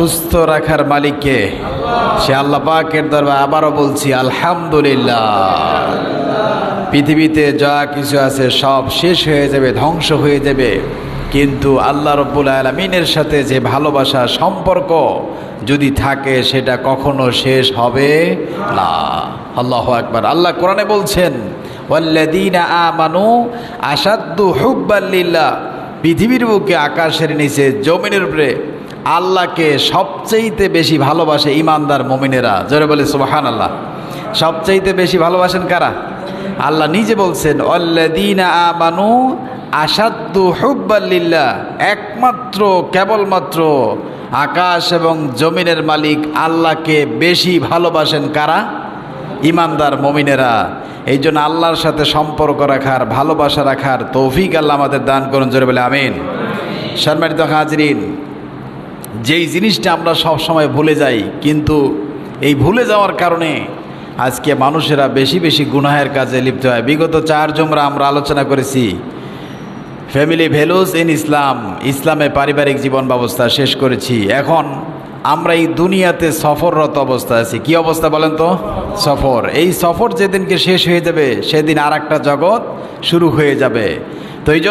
সুস্থ রাখার মালিককে, সে আল্লাহ পাকের দরবারে আবারও বলছি আলহামদুলিল্লাহ। পৃথিবীতে যা কিছু আছে সব শেষ হয়ে যাবে, ধ্বংস হয়ে যাবে, কিন্তু আল্লাহ রব্বুল আলামিনের সাথে যে ভালোবাসা সম্পর্ক যদি থাকে সেটা কখনো শেষ হবে না। আল্লাহু আকবার। আল্লাহ কোরআনে বলছেন ওয়াল্লাযীনা আমানু আশাদ্দু হুব্বান লিল্লাহ। পৃথিবীর বুকে, আকাশের নিচে, জমিনের উপরে আল্লাহকে সবচাইতে বেশি ভালোবাসে ঈমানদার মুমিনেরা। জোরে বলে সুবহানাল্লাহ। সবচাইতে বেশি ভালোবাসেন কারা? আল্লাহ নিজে বলছেন ওয়াল্লাযীনা আমানু আশাদ্দু হুব্বান লিল্লাহ। একমাত্র কেবলমাত্র আকাশ এবং জমিনের মালিক আল্লাহকে বেশি ভালোবাসেন কারা? ঈমানদার মুমিনেরা। এই জন্য আল্লাহর সাথে সম্পর্ক রাখার, ভালোবাসা রাখার তৌফিক আল্লাহ আমাদের দান করুন। জোরে বলে আমিন। সম্মানিত হাজরিন, যেই জিনিসটা আমরা সব সময় ভুলে যাই, কিন্তু এই ভুলে যাওয়ার কারণে আজকে মানুষেরা বেশি বেশি গুনাহের কাজে লিপ্ত হয়। বিগত 4 জুমরা আমরা আলোচনা করেছি ফ্যামিলি ভ্যালুজ ইন ইসলাম, ইসলামে পারিবারিক জীবন ব্যবস্থা শেষ করেছি। এখন আমরা এই দুনিয়াতে সফররত অবস্থা আছি। কি অবস্থা বলেন তো? সফর। এই সফর যেদিনকে শেষ হয়ে যাবে সেদিন আর একটা জগৎ শুরু হয়ে যাবে। তো এই জন্য